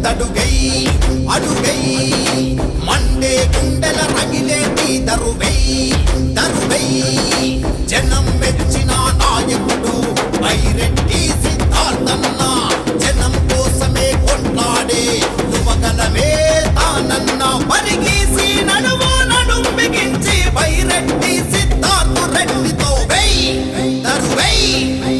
ముందడుగై అడుగై మండే గుండెల రగిలేటి దరువై దరువై జనం మెచ్చిన నాయకుడు బైరెడ్డి సిద్ధార్థన్న జనం కోసమే కొట్లాడే యువగలమే తానన్న పరిగీసి నడువు నడుం బిగించి బైరెడ్డి సిద్ధార్థు రెడ్డితో వై దరువై వై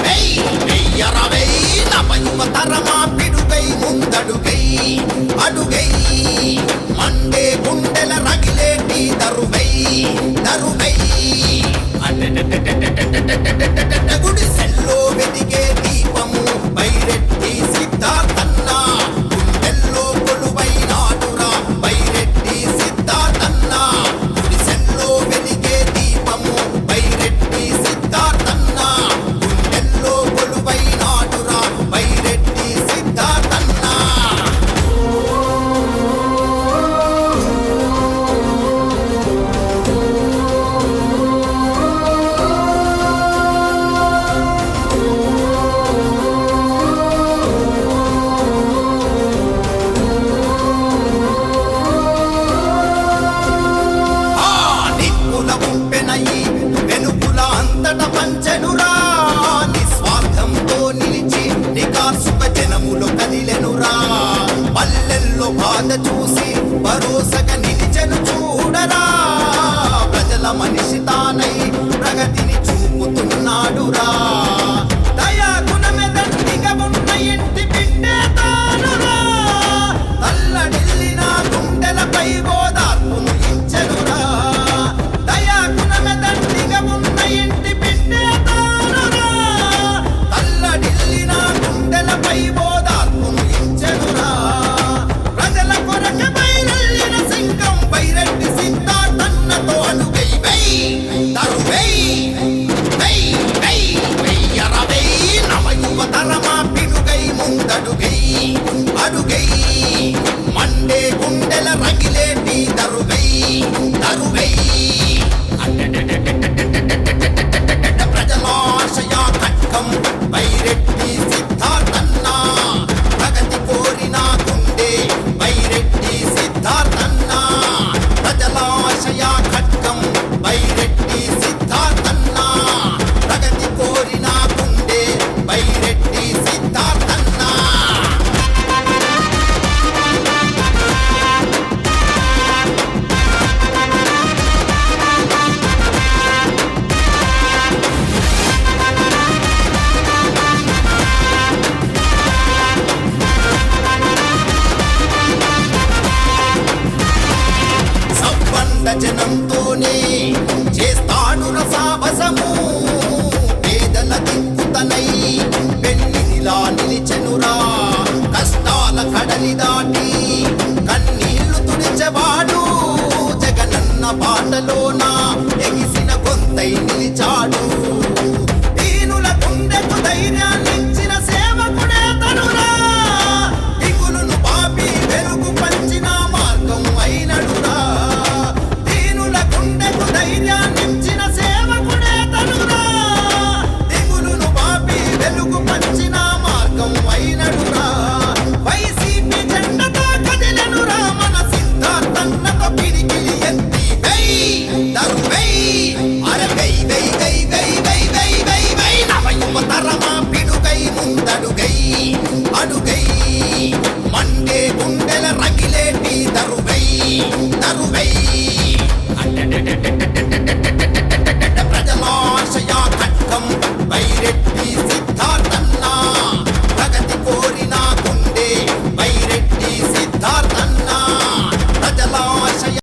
వై వెయ్యరవై నవయువతరమా పిడుగై ముందడుగై అడుగై మండే గుండెల రగిలేటి దరువై దరువై గుడిసెల్లో వెదిగే దీపము బైరెడ్డి సిద్ధార్థన్న గుండెల్లో కొలువైనాడురా బైరెడ్డి సిద్ధార్థన్న గుడిసెల్లో వెదిగే దీపము బైరెడ్డి సిద్ధార్థన్న గుండెల్లో కొలువైనాడురా బైరెడ్డి సిద్ధార్థన్న నిప్పుల ఉప్పెనయి వెలుగుల అంతట పంచెనురా నిస్వార్థంతో నిలిచి నికార్సుక జనములో కదిలెనురా పల్లెల్లో బాధ చూసి భరోసగా నిలిచెను చూడరా ప్రజల మనిషి తానై ప్రగతిని చూపుతున్నాడురా దయా గుణమెదండిగా ఉన్న ఇంటి బిడ్డే తానురా తల్లడిల్లిన గుండెలపై ఓదార్పును ఇచ్చెనురా దయా గుణమెదండిగా ఉన్న ఇంటి బిడ్డే తానురా తల్లడిల్లిన గుండెలపై ఓదార్పును ఇచ్చెనురా ప్రజల కొరకు బయలుల్లిన సింగం బైరెడ్డి సిద్ధార్థన్నతో అడుగై వై దరువై వై వై వెయ్యరవై నవయువతరమా పిడుగై ముందడుగై అడుగై మండే గుండెల రగిలేటి దరువై దరువై ప్రజలాశయ ఖడ్గం బైరెడ్డి సిద్ధార్థన్న ప్రగతి కోరిన గుండె బైరెడ్డి సిద్ధార్థన్న ప్రజలాశయ ఖడ్గం బైరెడ్డి సిద్ధార్థన్న ప్రగతి కోరిన గుండె బైరెడ్డి సిద్ధార్థన్న సవ్వండ జనంతో